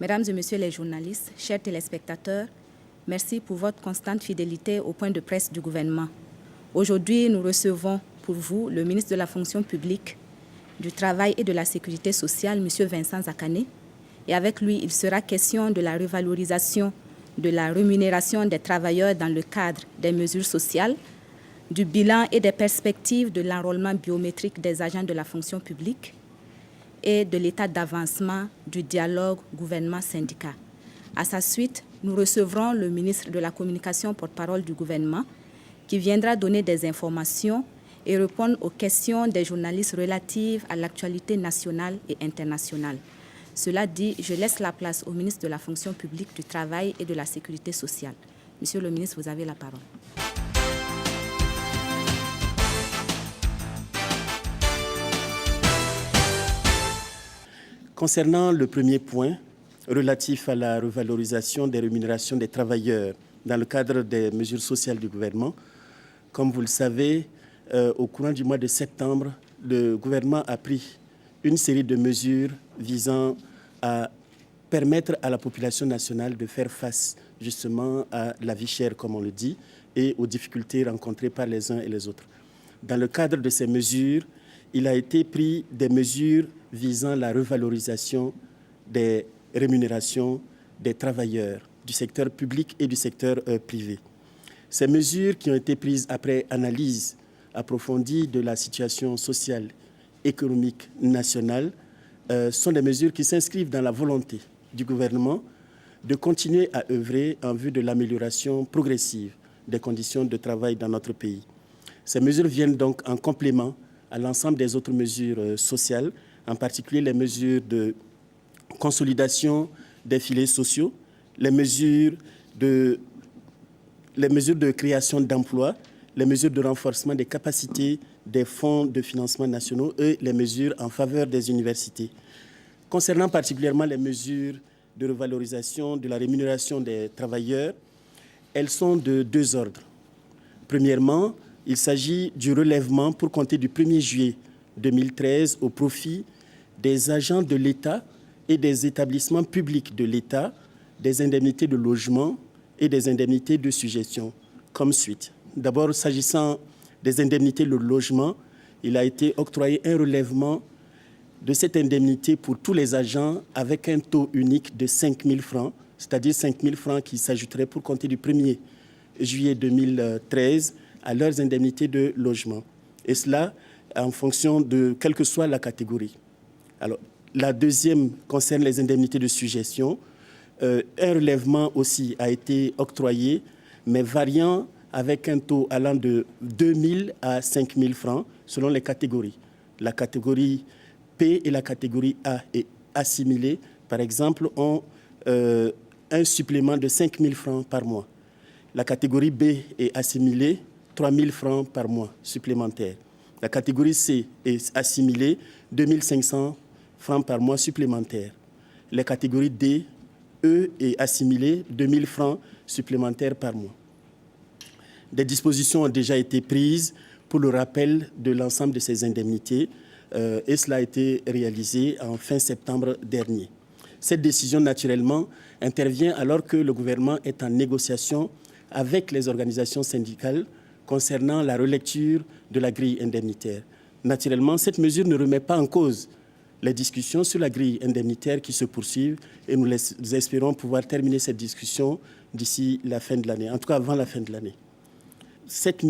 Mesdames et Messieurs les journalistes, chers téléspectateurs, merci pour votre constante fidélité au point de presse du gouvernement. Aujourd'hui, nous recevons pour vous le ministre de la Fonction publique, du Travail et de la Sécurité sociale, M. Vincent Zakane. Et avec lui, il sera question de la revalorisation de la rémunération des travailleurs dans le cadre des mesures sociales, du bilan et des perspectives de l'enrôlement biométrique des agents de la fonction publique et de l'état d'avancement du dialogue gouvernement-syndicat. À sa suite, nous recevrons le ministre de la Communication, porte-parole du gouvernement, qui viendra donner des informations et répondre aux questions des journalistes relatives à l'actualité nationale et internationale. Cela dit, je laisse la place au ministre de la Fonction publique, du Travail et de la Sécurité sociale. Monsieur le ministre, vous avez la parole. Concernant le premier point, relatif à la revalorisation des rémunérations des travailleurs dans le cadre des mesures sociales du gouvernement, comme vous le savez, au courant du mois de septembre, le gouvernement a pris une série de mesures visant à permettre à la population nationale de faire face justement à la vie chère, comme on le dit, et aux difficultés rencontrées par les uns et les autres. Dans le cadre de ces mesures, il a été pris des mesures visant la revalorisation des rémunérations des travailleurs du secteur public et du secteur privé. Ces mesures qui ont été prises après analyse approfondie de la situation sociale, économique nationale, sont des mesures qui s'inscrivent dans la volonté du gouvernement de continuer à œuvrer en vue de l'amélioration progressive des conditions de travail dans notre pays. Ces mesures viennent donc en complément à l'ensemble des autres mesures sociales, en particulier les mesures de consolidation des filets sociaux, les mesures de création d'emplois, les mesures de renforcement des capacités des fonds de financement nationaux et les mesures en faveur des universités. Concernant particulièrement les mesures de revalorisation de la rémunération des travailleurs, elles sont de deux ordres. Premièrement, il s'agit du relèvement pour compter du 1er juillet 2013 au profit des agents de l'État et des établissements publics de l'État, des indemnités de logement et des indemnités de suggestion, comme suite. D'abord, s'agissant des indemnités de logement, il a été octroyé un relèvement de cette indemnité pour tous les agents avec un taux unique de 5 000 francs, c'est-à-dire 5 000 francs qui s'ajouteraient pour compter du 1er juillet 2013 à leurs indemnités de logement. Et cela en fonction de quelle que soit la catégorie. Alors, la deuxième concerne les indemnités de suggestion. Un relèvement aussi a été octroyé, mais variant avec un taux allant de 2 000 à 5 000 francs selon les catégories. La catégorie P et la catégorie A et assimilés, par exemple, ont un supplément de 5 000 francs par mois. La catégorie B est assimilée, 3 000 francs par mois supplémentaires. La catégorie C est assimilée, 2 500 francs par mois supplémentaires. Les catégories D, E est assimilée, 2 000 francs supplémentaires par mois. Des dispositions ont déjà été prises pour le rappel de l'ensemble de ces indemnités et cela a été réalisé en fin septembre dernier. Cette décision, naturellement, intervient alors que le gouvernement est en négociation avec les organisations syndicales concernant la relecture de la grille indemnitaire. Naturellement, cette mesure ne remet pas en cause les discussions sur la grille indemnitaire qui se poursuivent et nous espérons pouvoir terminer cette discussion d'ici la fin de l'année, en tout cas avant la fin de l'année. 7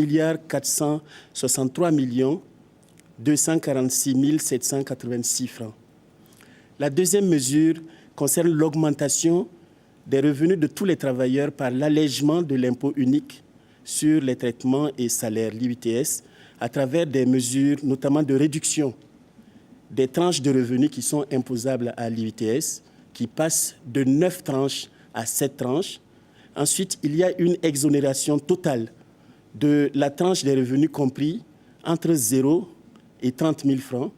463 246 786 francs. La deuxième mesure concerne l'augmentation des revenus de tous les travailleurs par l'allègement de l'impôt unique sur les traitements et salaires, l'IUTS, à travers des mesures notamment de réduction des tranches de revenus qui sont imposables à l'IUTS, qui passent de 9 tranches à 7 tranches. Ensuite, il y a une exonération totale de la tranche des revenus compris entre 0 et 30 000 francs,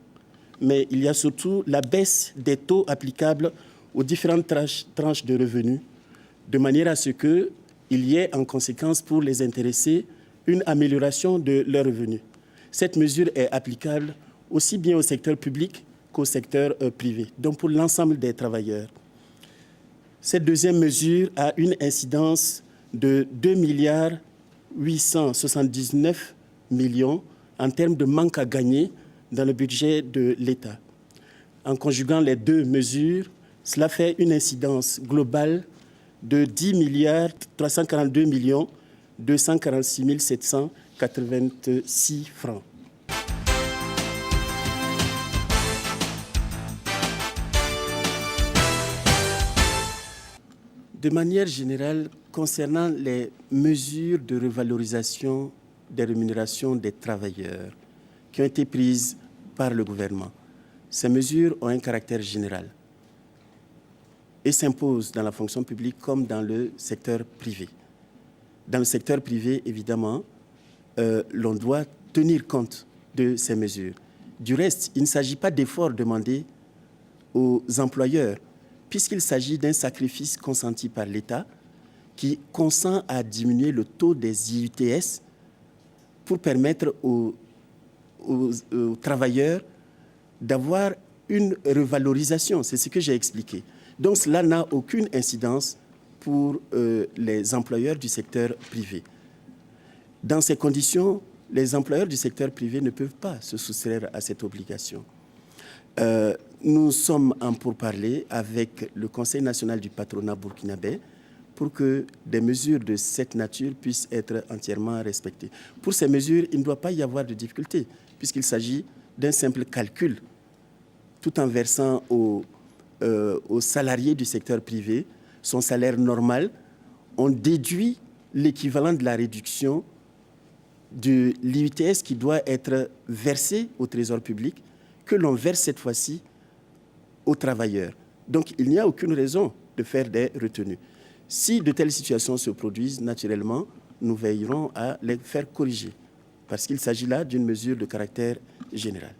mais il y a surtout la baisse des taux applicables aux différentes tranches de revenus, de manière à ce qu'il y ait en conséquence pour les intéressés une amélioration de leurs revenus. Cette mesure est applicable aussi bien au secteur public qu'au secteur privé, donc pour l'ensemble des travailleurs. Cette deuxième mesure a une incidence de 2,879 milliards en termes de manque à gagner dans le budget de l'État. En conjuguant les deux mesures, cela fait une incidence globale de 10,342 246 786 francs. De manière générale, concernant les mesures de revalorisation des rémunérations des travailleurs qui ont été prises par le gouvernement, ces mesures ont un caractère général et s'imposent dans la fonction publique comme dans le secteur privé. Dans le secteur privé, évidemment, l'on doit tenir compte de ces mesures. Du reste, il ne s'agit pas d'efforts demandés aux employeurs, puisqu'il s'agit d'un sacrifice consenti par l'État qui consent à diminuer le taux des IUTS pour permettre aux travailleurs d'avoir une revalorisation. C'est ce que j'ai expliqué. Donc cela n'a aucune incidence pour les employeurs du secteur privé. Dans ces conditions, les employeurs du secteur privé ne peuvent pas se soustraire à cette obligation. Nous sommes en pourparlers avec le Conseil national du patronat burkinabé pour que des mesures de cette nature puissent être entièrement respectées. Pour ces mesures, il ne doit pas y avoir de difficulté, puisqu'il s'agit d'un simple calcul, tout en versant aux salariés du secteur privé son salaire normal. On déduit l'équivalent de la réduction de l'IUTS qui doit être versé au Trésor public, que l'on verse cette fois-ci aux travailleurs. Donc, il n'y a aucune raison de faire des retenues. Si de telles situations se produisent, naturellement, nous veillerons à les faire corriger, parce qu'il s'agit là d'une mesure de caractère général.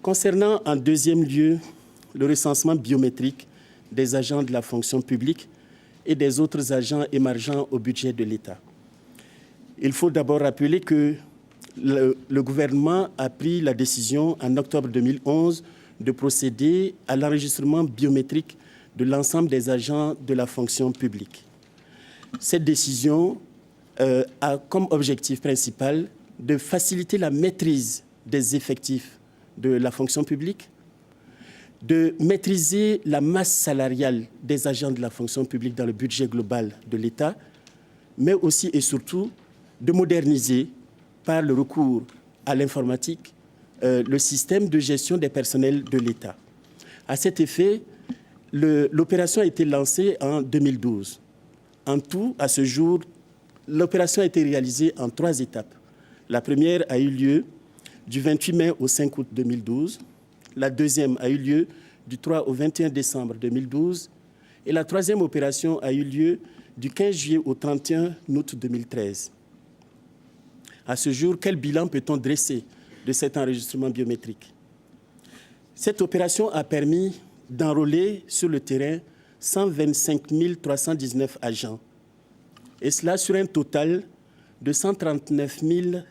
Concernant en deuxième lieu le recensement biométrique des agents de la fonction publique et des autres agents émergents au budget de l'État. Il faut d'abord rappeler que le gouvernement a pris la décision en octobre 2011 de procéder à l'enregistrement biométrique de l'ensemble des agents de la fonction publique. Cette décision a comme objectif principal de faciliter la maîtrise des effectifs de la fonction publique, de maîtriser la masse salariale des agents de la fonction publique dans le budget global de l'État, mais aussi et surtout de moderniser par le recours à l'informatique le système de gestion des personnels de l'État. À cet effet, l'opération a été lancée en 2012. En tout, à ce jour, l'opération a été réalisée en 3 étapes. La première a eu lieu du 28 mai au 5 août 2012. La deuxième a eu lieu du 3 au 21 décembre 2012. Et la troisième opération a eu lieu du 15 juillet au 31 août 2013. À ce jour, quel bilan peut-on dresser de cet enregistrement biométrique? Cette opération a permis d'enrôler sur le terrain 125 319 agents, et cela sur un total de 139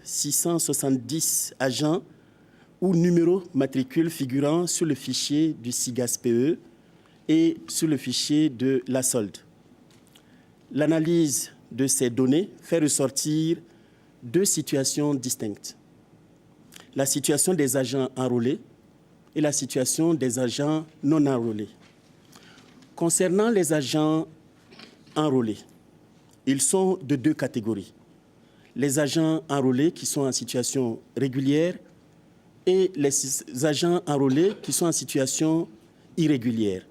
670 agents ou numéros matricules figurant sur le fichier du SIGAS-PE et sur le fichier de la solde. L'analyse de ces données fait ressortir 2 situations distinctes. La situation des agents enrôlés et la situation des agents non enrôlés. Concernant les agents enrôlés, ils sont de 2 catégories. Les agents enrôlés qui sont en situation régulière et les agents enrôlés qui sont en situation irrégulière.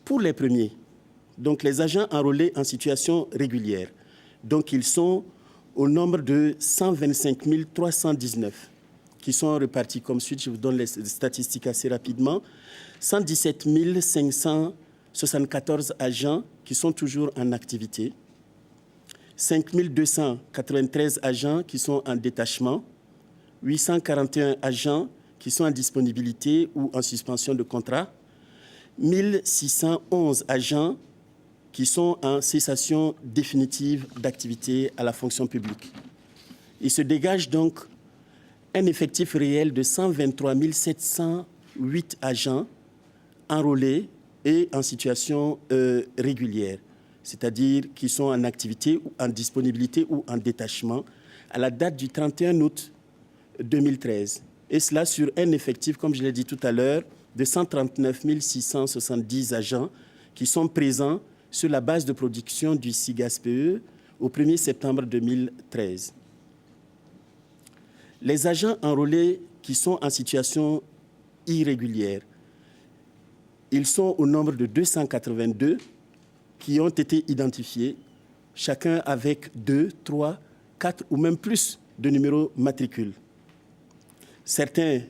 Pour les premiers, donc les agents enrôlés en situation régulière, donc ils sont au nombre de 125 319 qui sont répartis comme suit. Je vous donne les statistiques assez rapidement. 117 574 agents qui sont toujours en activité, 5 293 agents qui sont en détachement, 841 agents qui sont en disponibilité ou en suspension de contrat, 1611 agents qui sont en cessation définitive d'activité à la fonction publique. Il se dégage donc un effectif réel de 123 708 agents enrôlés et en situation régulière, c'est-à-dire qui sont en activité, en disponibilité ou en détachement, à la date du 31 août 2013. Et cela sur un effectif, comme je l'ai dit tout à l'heure, de 139 670 agents qui sont présents sur la base de production du SIGASPE au 1er septembre 2013. Les agents enrôlés qui sont en situation irrégulière, ils sont au nombre de 282 qui ont été identifiés, chacun avec 2, 3, 4 ou même plus de numéros matricules. Certains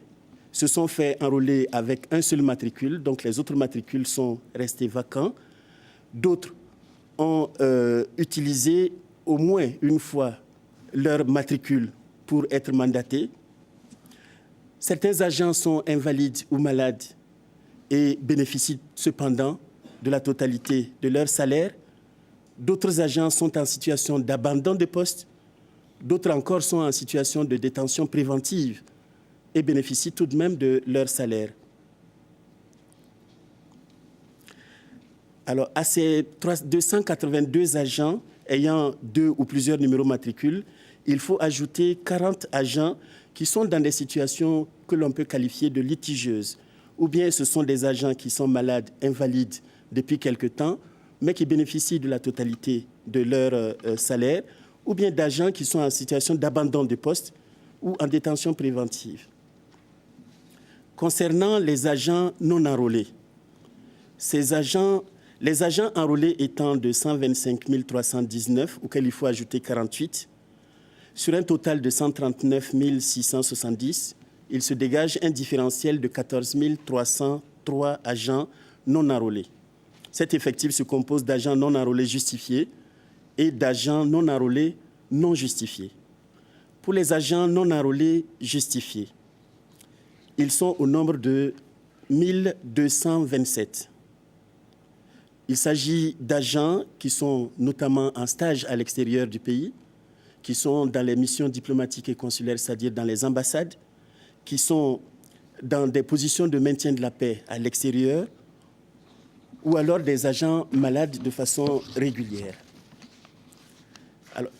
se sont fait enrôler avec un seul matricule, donc les autres matricules sont restés vacants. D'autres ont utilisé au moins une fois leur matricule pour être mandatés. Certains agents sont invalides ou malades et bénéficient cependant de la totalité de leur salaire. D'autres agents sont en situation d'abandon de poste. D'autres encore sont en situation de détention préventive et bénéficient tout de même de leur salaire. Alors, à ces 282 agents ayant 2 ou plusieurs numéros matricules, il faut ajouter 40 agents qui sont dans des situations que l'on peut qualifier de litigieuses. Ou bien ce sont des agents qui sont malades, invalides depuis quelque temps, mais qui bénéficient de la totalité de leur salaire, ou bien d'agents qui sont en situation d'abandon de poste ou en détention préventive. Concernant les agents non enrôlés, les agents enrôlés étant de 125 319, auxquels il faut ajouter 48, sur un total de 139 670, il se dégage un différentiel de 14 303 agents non enrôlés. Cet effectif se compose d'agents non enrôlés justifiés et d'agents non enrôlés non justifiés. Pour les agents non enrôlés justifiés, ils sont au nombre de 1227. Il s'agit d'agents qui sont notamment en stage à l'extérieur du pays, qui sont dans les missions diplomatiques et consulaires, c'est-à-dire dans les ambassades, qui sont dans des positions de maintien de la paix à l'extérieur, ou alors des agents malades de façon régulière. Alors,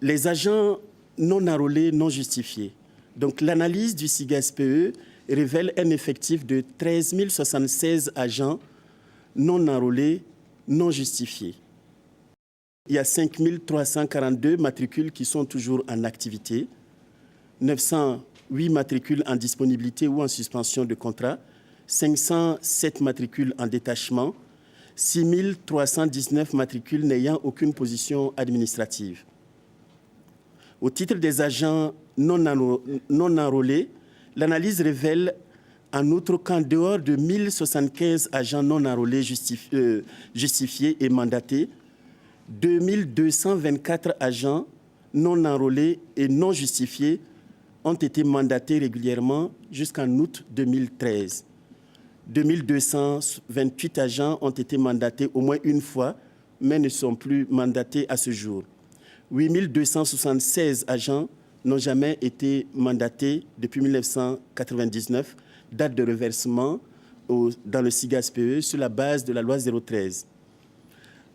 les agents non enrôlés, non justifiés. Donc, l'analyse du SIGASPE révèle un effectif de 13 076 agents non enrôlés, non justifiés. Il y a 5 342 matricules qui sont toujours en activité, 908 matricules en disponibilité ou en suspension de contrat, 507 matricules en détachement, 6 319 matricules n'ayant aucune position administrative. Au titre des agents non enrôlés, l'analyse révèle en outre qu'en dehors de 1075 agents non enrôlés justifiés et mandatés, 2224 agents non enrôlés et non justifiés ont été mandatés régulièrement jusqu'en août 2013. 2228 agents ont été mandatés au moins une fois, mais ne sont plus mandatés à ce jour. 8276 agents n'ont jamais été mandatés depuis 1999, date de reversement dans le SIGASPE sur la base de la loi 013.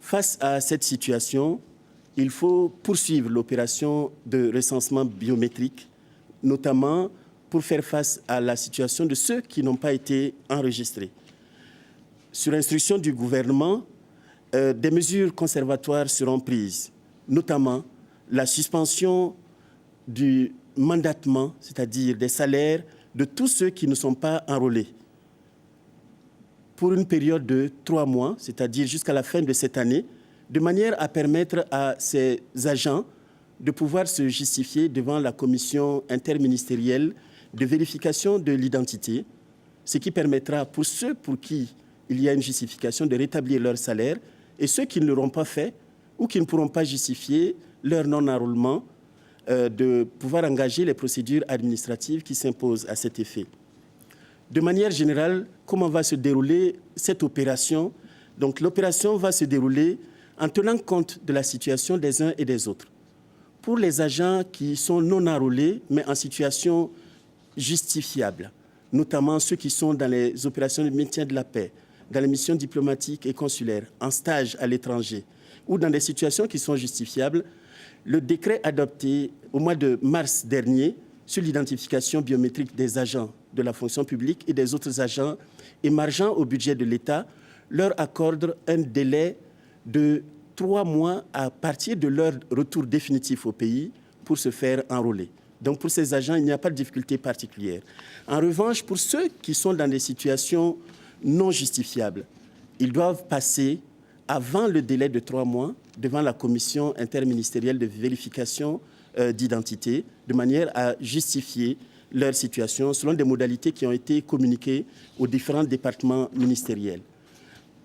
Face à cette situation, il faut poursuivre l'opération de recensement biométrique, notamment pour faire face à la situation de ceux qui n'ont pas été enregistrés. Sur instruction du gouvernement, des mesures conservatoires seront prises, notamment la suspension du mandatement, c'est-à-dire des salaires de tous ceux qui ne sont pas enrôlés, pour une période de 3 mois, c'est-à-dire jusqu'à la fin de cette année, de manière à permettre à ces agents de pouvoir se justifier devant la commission interministérielle de vérification de l'identité, ce qui permettra pour ceux pour qui il y a une justification de rétablir leur salaire et ceux qui ne l'auront pas fait ou qui ne pourront pas justifier leur non-enrôlement, de pouvoir engager les procédures administratives qui s'imposent à cet effet. De manière générale, comment va se dérouler cette opération? Donc, l'opération va se dérouler en tenant compte de la situation des uns et des autres. pour les agents qui sont non enrôlés, mais en situation justifiable, notamment ceux qui sont dans les opérations de maintien de la paix, dans les missions diplomatiques et consulaires, en stage à l'étranger, ou dans des situations qui sont justifiables, le décret adopté au mois de mars dernier sur l'identification biométrique des agents de la fonction publique et des autres agents émargeant au budget de l'État leur accorde un délai de 3 mois à partir de leur retour définitif au pays pour se faire enrôler. Donc pour ces agents, il n'y a pas de difficulté particulière. En revanche, pour ceux qui sont dans des situations non justifiables, ils doivent passer avant le délai de 3 mois devant la commission interministérielle de vérification d'identité, de manière à justifier leur situation selon des modalités qui ont été communiquées aux différents départements ministériels.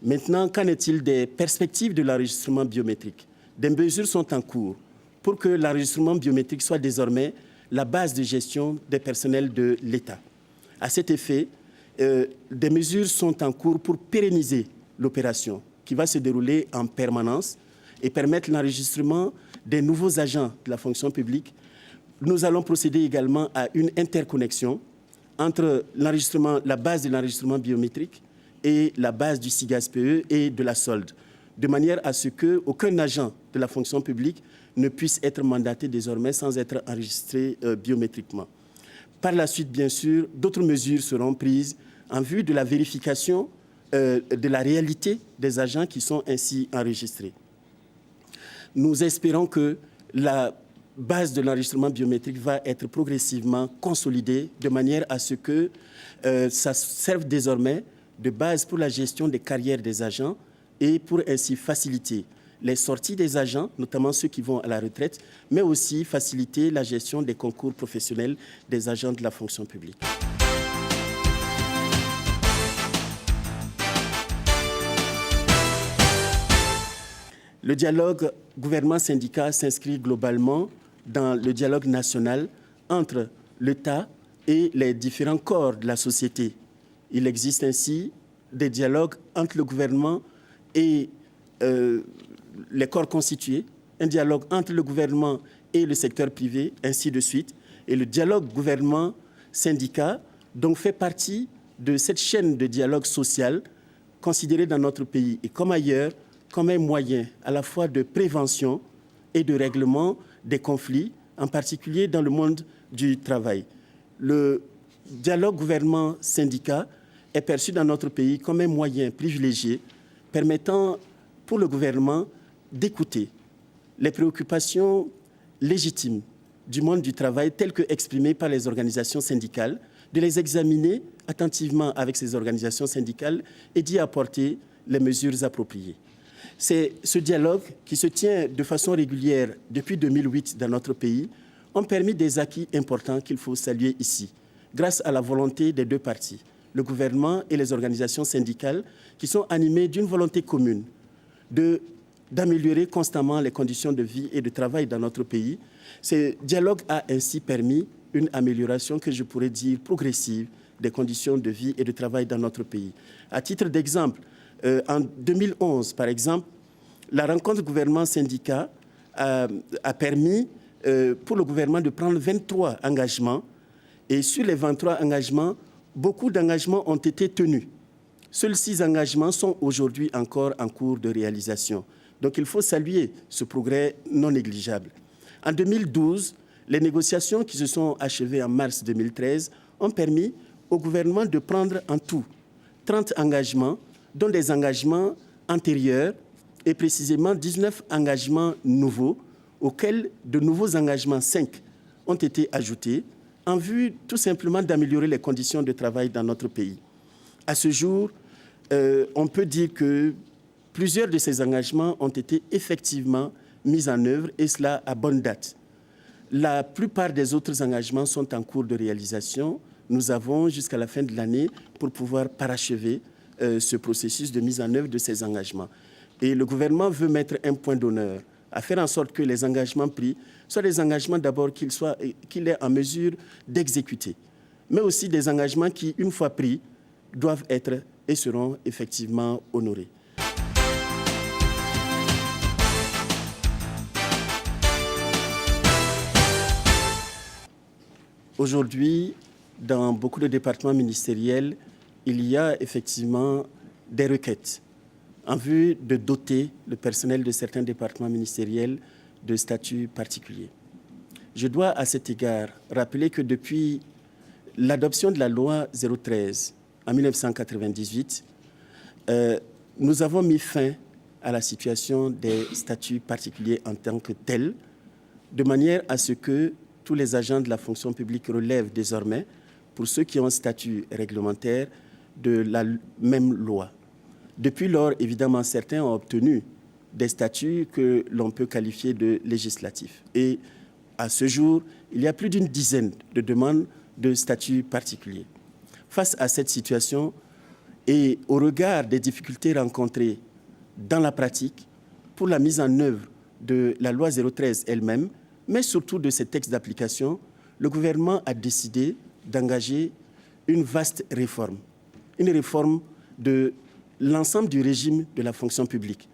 Maintenant, qu'en est-il des perspectives de l'enregistrement biométrique? Des mesures sont en cours pour que l'enregistrement biométrique soit désormais la base de gestion des personnels de l'État. À cet effet, des mesures sont en cours pour pérenniser l'opération qui va se dérouler en permanence et permettre l'enregistrement des nouveaux agents de la fonction publique. Nous allons procéder également à une interconnexion entre l'enregistrement, la base de l'enregistrement biométrique et la base du SIGASPE et de la solde, de manière à ce qu'aucun agent de la fonction publique ne puisse être mandaté désormais sans être enregistré biométriquement. Par la suite, bien sûr, d'autres mesures seront prises en vue de la vérification de la réalité des agents qui sont ainsi enregistrés. Nous espérons que la base de l'enregistrement biométrique va être progressivement consolidée de manière à ce que ça serve désormais de base pour la gestion des carrières des agents et pour ainsi faciliter les sorties des agents, notamment ceux qui vont à la retraite, mais aussi faciliter la gestion des concours professionnels des agents de la fonction publique. Le dialogue gouvernement-syndicat s'inscrit globalement dans le dialogue national entre l'État et les différents corps de la société. Il existe ainsi des dialogues entre le gouvernement et les corps constitués, un dialogue entre le gouvernement et le secteur privé, ainsi de suite. Et le dialogue gouvernement-syndicat donc fait partie de cette chaîne de dialogue social considérée dans notre pays et comme ailleurs comme un moyen à la fois de prévention et de règlement des conflits, en particulier dans le monde du travail. Le dialogue gouvernement-syndicat est perçu dans notre pays comme un moyen privilégié permettant pour le gouvernement d'écouter les préoccupations légitimes du monde du travail telles que exprimées par les organisations syndicales, de les examiner attentivement avec ces organisations syndicales et d'y apporter les mesures appropriées. C'est ce dialogue qui se tient de façon régulière depuis 2008 dans notre pays ont permis des acquis importants qu'il faut saluer ici, grâce à la volonté des deux parties, le gouvernement et les organisations syndicales, qui sont animées d'une volonté commune d'améliorer constamment les conditions de vie et de travail dans notre pays. Ce dialogue a ainsi permis une amélioration que je pourrais dire progressive des conditions de vie et de travail dans notre pays. À titre d'exemple, en 2011, par exemple, la rencontre gouvernement-syndicat a permis pour le gouvernement de prendre 23 engagements. Et sur les 23 engagements, beaucoup d'engagements ont été tenus. Seuls 6 engagements sont aujourd'hui encore en cours de réalisation. Donc il faut saluer ce progrès non négligeable. En 2012, les négociations qui se sont achevées en mars 2013 ont permis au gouvernement de prendre en tout 30 engagements, dont des engagements antérieurs et précisément 19 engagements nouveaux, auxquels de nouveaux engagements 5 ont été ajoutés en vue tout simplement d'améliorer les conditions de travail dans notre pays. À ce jour, on peut dire que plusieurs de ces engagements ont été effectivement mis en œuvre et cela à bonne date. La plupart des autres engagements sont en cours de réalisation. Nous avons jusqu'à la fin de l'année pour pouvoir parachever ce processus de mise en œuvre de ces engagements. Et le gouvernement veut mettre un point d'honneur à faire en sorte que les engagements pris soient des engagements d'abord qu'il est en mesure d'exécuter, mais aussi des engagements qui, une fois pris, doivent être et seront effectivement honorés. Aujourd'hui, dans beaucoup de départements ministériels, il y a effectivement des requêtes en vue de doter le personnel de certains départements ministériels de statuts particuliers. Je dois à cet égard rappeler que depuis l'adoption de la loi 013 en 1998, nous avons mis fin à la situation des statuts particuliers en tant que tels, de manière à ce que tous les agents de la fonction publique relèvent désormais, pour ceux qui ont un statut réglementaire, de la même loi. Depuis lors, évidemment, certains ont obtenu des statuts que l'on peut qualifier de législatifs. Et à ce jour, il y a plus d'une dizaine de demandes de statuts particuliers. Face à cette situation et au regard des difficultés rencontrées dans la pratique pour la mise en œuvre de la loi 013 elle-même, mais surtout de ses textes d'application, le gouvernement a décidé d'engager une vaste réforme. Une réforme de l'ensemble du régime de la fonction publique,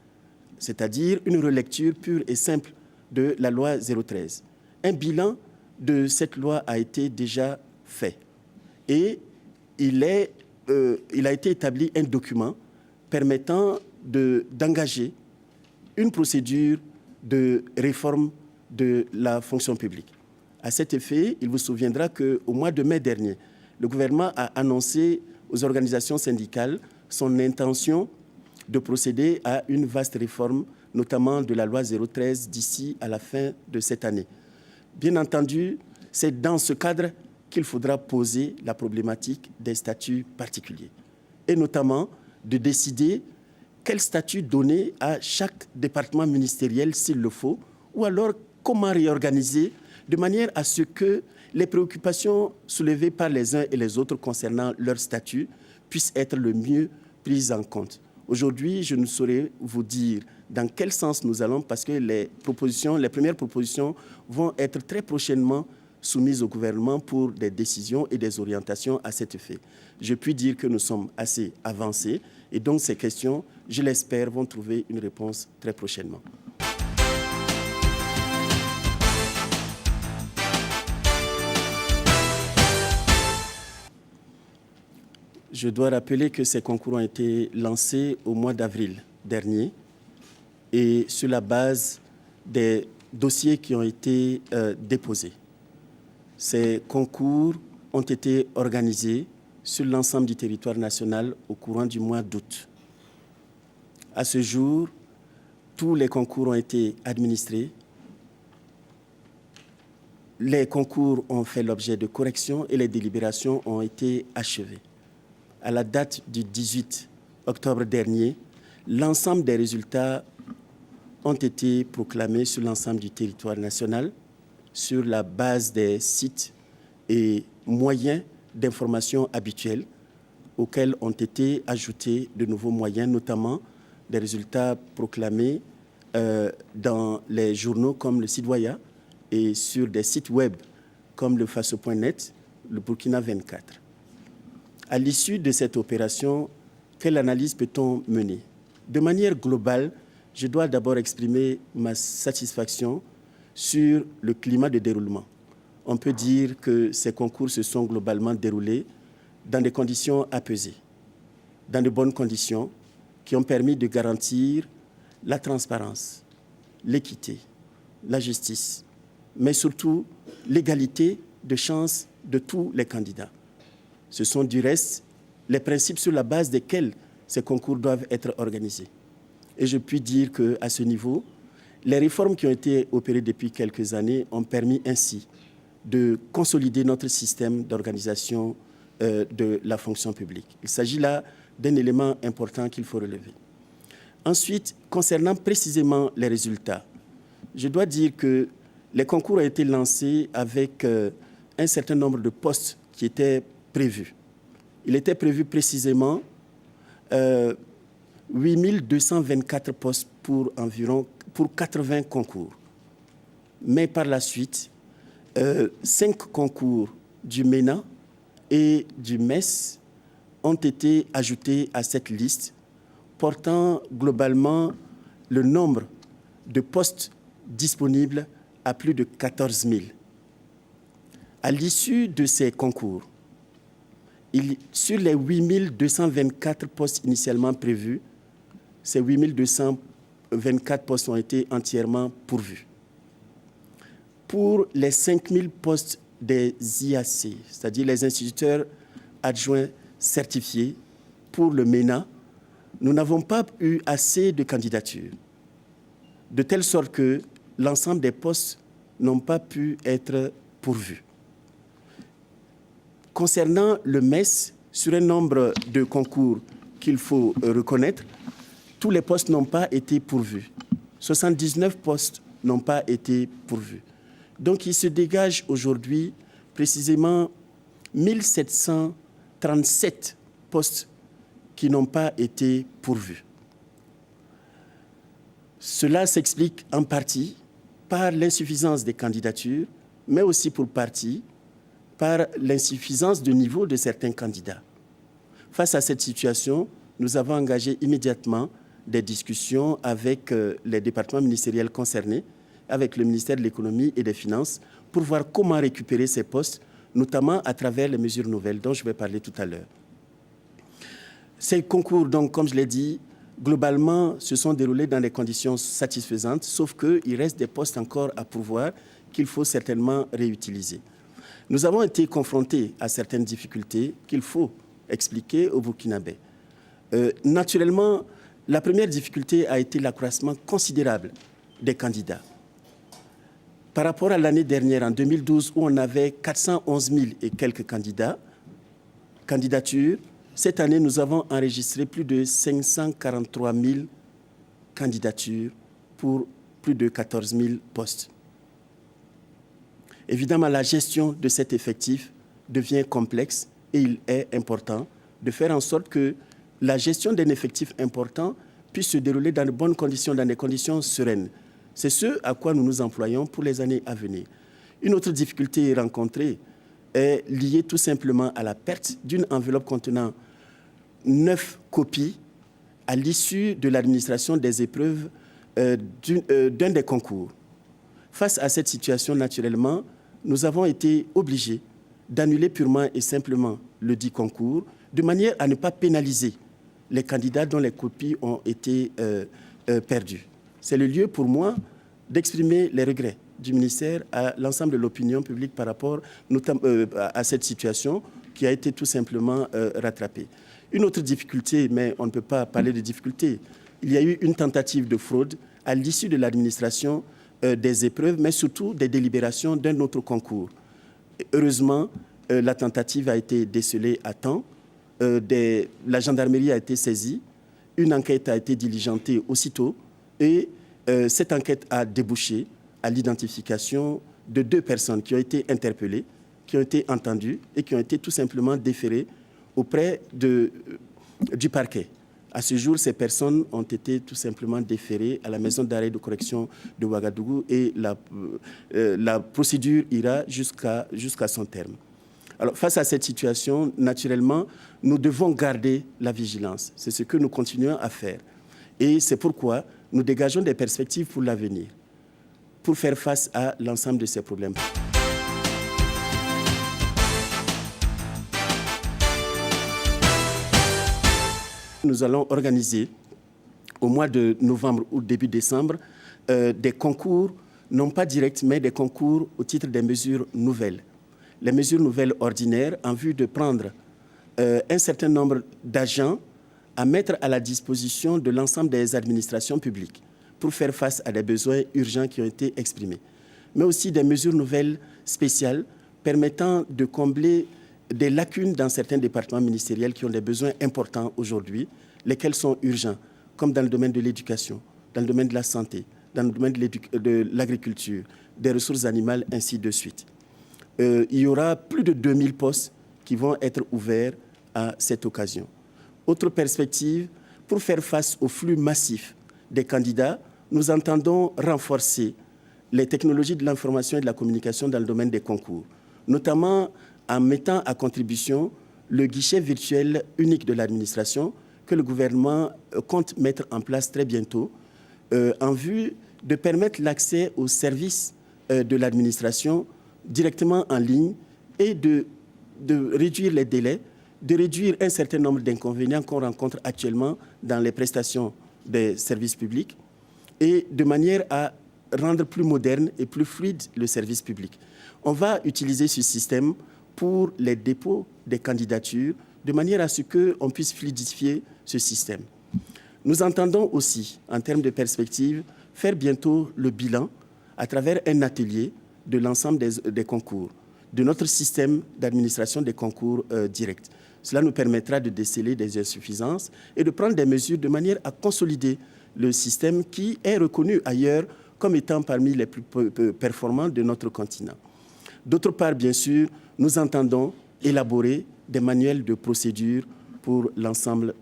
c'est-à-dire une relecture pure et simple de la loi 013. Un bilan de cette loi a été déjà fait et il a été établi un document permettant d'engager une procédure de réforme de la fonction publique. À cet effet, il vous souviendra qu'au mois de mai dernier, le gouvernement a annoncé aux organisations syndicales son intention de procéder à une vaste réforme, notamment de la loi 013 d'ici à la fin de cette année. Bien entendu, c'est dans ce cadre qu'il faudra poser la problématique des statuts particuliers et notamment de décider quel statut donner à chaque département ministériel s'il le faut, ou alors comment réorganiser de manière à ce que les préoccupations soulevées par les uns et les autres concernant leur statut puissent être le mieux prises en compte. Aujourd'hui, je ne saurais vous dire dans quel sens nous allons parce que les premières propositions vont être très prochainement soumises au gouvernement pour des décisions et des orientations à cet effet. Je puis dire que nous sommes assez avancés et donc ces questions, je l'espère, vont trouver une réponse très prochainement. Je dois rappeler que ces concours ont été lancés au mois d'avril dernier et sur la base des dossiers qui ont été déposés. Ces concours ont été organisés sur l'ensemble du territoire national au courant du mois d'août. À ce jour, tous les concours ont été administrés. Les concours ont fait l'objet de corrections et les délibérations ont été achevées. À la date du 18 octobre dernier, l'ensemble des résultats ont été proclamés sur l'ensemble du territoire national sur la base des sites et moyens d'information habituels auxquels ont été ajoutés de nouveaux moyens, notamment des résultats proclamés dans les journaux comme le Citoyen et sur des sites web comme le Faso.net, le Burkina 24. À l'issue de cette opération, quelle analyse peut-on mener? De manière globale, je dois d'abord exprimer ma satisfaction sur le climat de déroulement. On peut dire que ces concours se sont globalement déroulés dans des conditions apaisées, dans de bonnes conditions qui ont permis de garantir la transparence, l'équité, la justice, mais surtout l'égalité de chances de tous les candidats. Ce sont du reste les principes sur la base desquels ces concours doivent être organisés. Et je puis dire qu'à ce niveau, les réformes qui ont été opérées depuis quelques années ont permis ainsi de consolider notre système d'organisation de la fonction publique. Il s'agit là d'un élément important qu'il faut relever. Ensuite, concernant précisément les résultats, je dois dire que les concours ont été lancés avec un certain nombre de postes qui étaient prévus. Il était prévu précisément 8224 postes pour 80 concours. Mais par la suite, 5 concours du MENA et du MES ont été ajoutés à cette liste, portant globalement le nombre de postes disponibles à plus de 14 000. À l'issue de ces concours, sur les 8224 postes initialement prévus, ces 8224 postes ont été entièrement pourvus. Pour les 5000 postes des IAC, c'est-à-dire les instituteurs adjoints certifiés, pour le MENA, nous n'avons pas eu assez de candidatures, de telle sorte que l'ensemble des postes n'ont pas pu être pourvus. Concernant le MES, sur un nombre de concours qu'il faut reconnaître, tous les postes n'ont pas été pourvus. 79 postes n'ont pas été pourvus. Donc, il se dégage aujourd'hui précisément 1737 postes qui n'ont pas été pourvus. Cela s'explique en partie par l'insuffisance des candidatures, mais aussi pour partie par l'insuffisance de niveau de certains candidats. Face à cette situation, nous avons engagé immédiatement des discussions avec les départements ministériels concernés, avec le ministère de l'Économie et des Finances, pour voir comment récupérer ces postes, notamment à travers les mesures nouvelles dont je vais parler tout à l'heure. Ces concours, donc, comme je l'ai dit, globalement, se sont déroulés dans des conditions satisfaisantes, sauf qu'il reste des postes encore à pourvoir qu'il faut certainement réutiliser. Nous avons été confrontés à certaines difficultés qu'il faut expliquer aux Burkinabés. Naturellement, la première difficulté a été l'accroissement considérable des candidats. Par rapport à l'année dernière, en 2012, où on avait 411 000 et quelques candidatures, cette année, nous avons enregistré plus de 543 000 candidatures pour plus de 14 000 postes. Évidemment, la gestion de cet effectif devient complexe et il est important de faire en sorte que la gestion d'un effectif important puisse se dérouler dans de bonnes conditions, dans des conditions sereines. C'est ce à quoi nous nous employons pour les années à venir. Une autre difficulté rencontrée est liée tout simplement à la perte d'une enveloppe contenant 9 copies à l'issue de l'administration des épreuves d'un des concours. Face à cette situation, naturellement, nous avons été obligés d'annuler purement et simplement le dit concours, de manière à ne pas pénaliser les candidats dont les copies ont été perdues. C'est le lieu pour moi d'exprimer les regrets du ministère à l'ensemble de l'opinion publique par rapport à cette situation qui a été tout simplement rattrapée. Une autre difficulté, mais on ne peut pas parler de difficulté, il y a eu une tentative de fraude à l'issue de l'administration des épreuves, mais surtout des délibérations d'un autre concours. Heureusement, la tentative a été décelée à temps, la gendarmerie a été saisie, une enquête a été diligentée aussitôt et cette enquête a débouché à l'identification de 2 personnes qui ont été interpellées, qui ont été entendues et qui ont été tout simplement déférées auprès du parquet. À ce jour, ces personnes ont été tout simplement déférées à la maison d'arrêt de correction de Ouagadougou et la procédure ira jusqu'à son terme. Alors, face à cette situation, naturellement, nous devons garder la vigilance. C'est ce que nous continuons à faire. Et c'est pourquoi nous dégageons des perspectives pour l'avenir, pour faire face à l'ensemble de ces problèmes. Nous allons organiser au mois de novembre ou début décembre des concours, non pas directs, mais des concours au titre des mesures nouvelles. Les mesures nouvelles ordinaires en vue de prendre un certain nombre d'agents à mettre à la disposition de l'ensemble des administrations publiques pour faire face à des besoins urgents qui ont été exprimés. Mais aussi des mesures nouvelles spéciales permettant de combler des lacunes dans certains départements ministériels qui ont des besoins importants aujourd'hui, lesquels sont urgents, comme dans le domaine de l'éducation, dans le domaine de la santé, dans le domaine de l'agriculture, des ressources animales, ainsi de suite. Il y aura plus de 2000 postes qui vont être ouverts à cette occasion. Autre perspective, pour faire face au flux massif des candidats, nous entendons renforcer les technologies de l'information et de la communication dans le domaine des concours, notamment en mettant à contribution le guichet virtuel unique de l'administration que le gouvernement compte mettre en place très bientôt en vue de permettre l'accès aux services de l'administration directement en ligne est de réduire les délais, de réduire un certain nombre d'inconvénients qu'on rencontre actuellement dans les prestations des services publics et de manière à rendre plus moderne et plus fluide le service public. On va utiliser ce système pour les dépôts des candidatures de manière à ce qu'on puisse fluidifier ce système. Nous entendons aussi, en termes de perspective, faire bientôt le bilan à travers un atelier de l'ensemble des concours, de notre système d'administration des concours directs. Cela nous permettra de déceler des insuffisances et de prendre des mesures de manière à consolider le système qui est reconnu ailleurs comme étant parmi les plus performants de notre continent. D'autre part, bien sûr, nous entendons élaborer des manuels de procédure pour l'ensemble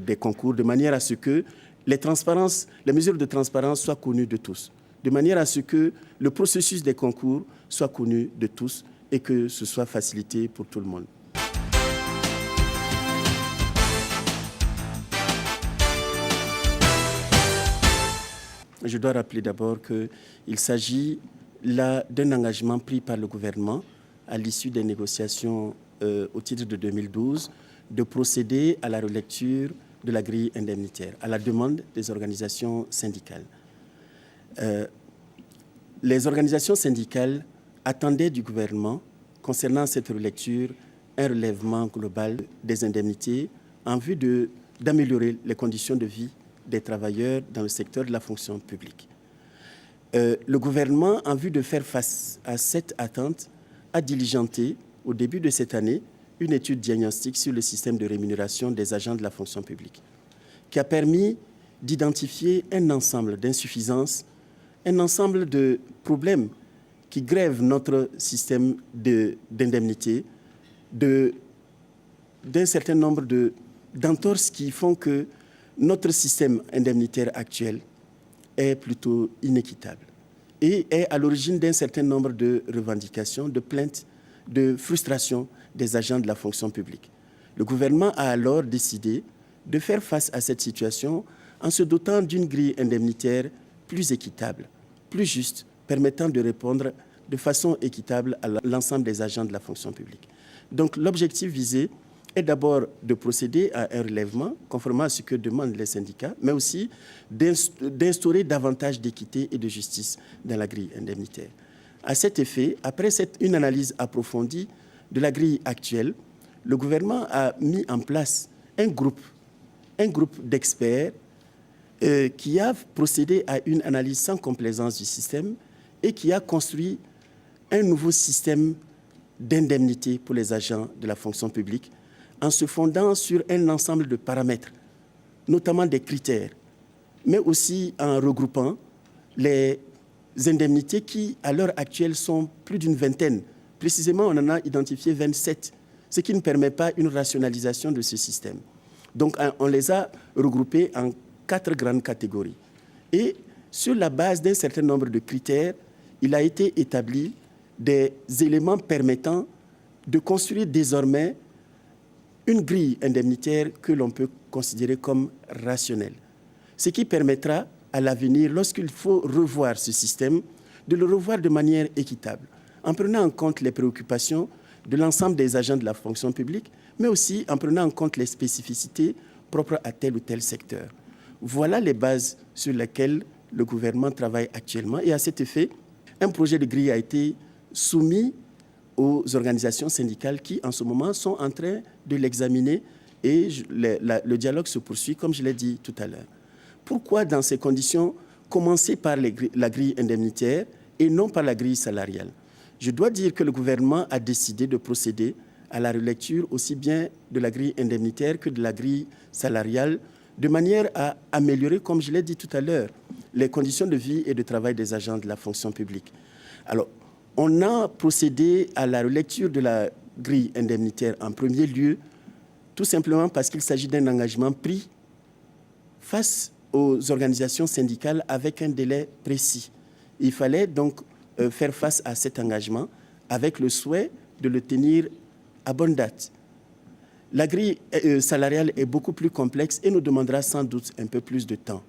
des concours, de manière à ce que les mesures de transparence soient connues de tous, de manière à ce que le processus des concours soit connu de tous et que ce soit facilité pour tout le monde. Je dois rappeler d'abord qu'il s'agit là d'un engagement pris par le gouvernement à l'issue des négociations au titre de 2012 de procéder à la relecture de la grille indemnitaire à la demande des organisations syndicales. Les organisations syndicales attendaient du gouvernement, concernant cette relecture, un relèvement global des indemnités en vue d'améliorer les conditions de vie des travailleurs dans le secteur de la fonction publique. Le gouvernement, en vue de faire face à cette attente, a diligenté, au début de cette année, une étude diagnostique sur le système de rémunération des agents de la fonction publique, qui a permis d'identifier un ensemble d'insuffisances, un ensemble de problèmes qui grèvent notre système d'indemnité, d'un certain nombre d'entorses qui font que notre système indemnitaire actuel est plutôt inéquitable et est à l'origine d'un certain nombre de revendications, de plaintes, de frustrations des agents de la fonction publique. Le gouvernement a alors décidé de faire face à cette situation en se dotant d'une grille indemnitaire plus équitable, plus juste, permettant de répondre de façon équitable à l'ensemble des agents de la fonction publique. Donc l'objectif visé est d'abord de procéder à un relèvement, conformément à ce que demandent les syndicats, mais aussi d'instaurer davantage d'équité et de justice dans la grille indemnitaire. À cet effet, après une analyse approfondie de la grille actuelle, le gouvernement a mis en place un groupe d'experts qui a procédé à une analyse sans complaisance du système et qui a construit un nouveau système d'indemnité pour les agents de la fonction publique en se fondant sur un ensemble de paramètres, notamment des critères, mais aussi en regroupant les indemnités qui, à l'heure actuelle, sont plus d'une vingtaine. Précisément, on en a identifié 27, ce qui ne permet pas une rationalisation de ce système. Donc, on les a regroupés en 4 grandes catégories. Et sur la base d'un certain nombre de critères, il a été établi des éléments permettant de construire désormais une grille indemnitaire que l'on peut considérer comme rationnelle. Ce qui permettra à l'avenir, lorsqu'il faut revoir ce système, de le revoir de manière équitable, en prenant en compte les préoccupations de l'ensemble des agents de la fonction publique, mais aussi en prenant en compte les spécificités propres à tel ou tel secteur. Voilà les bases sur lesquelles le gouvernement travaille actuellement. Et à cet effet, un projet de grille a été soumis aux organisations syndicales qui, en ce moment, sont en train de l'examiner et le dialogue se poursuit, comme je l'ai dit tout à l'heure. Pourquoi, dans ces conditions, commencer par la grille indemnitaire et non par la grille salariale? Je dois dire que le gouvernement a décidé de procéder à la relecture aussi bien de la grille indemnitaire que de la grille salariale, de manière à améliorer, comme je l'ai dit tout à l'heure, les conditions de vie et de travail des agents de la fonction publique. Alors, on a procédé à la relecture de la grille indemnitaire en premier lieu, tout simplement parce qu'il s'agit d'un engagement pris face aux organisations syndicales avec un délai précis. Il fallait donc faire face à cet engagement avec le souhait de le tenir à bonne date. La grille salariale est beaucoup plus complexe et nous demandera sans doute un peu plus de temps.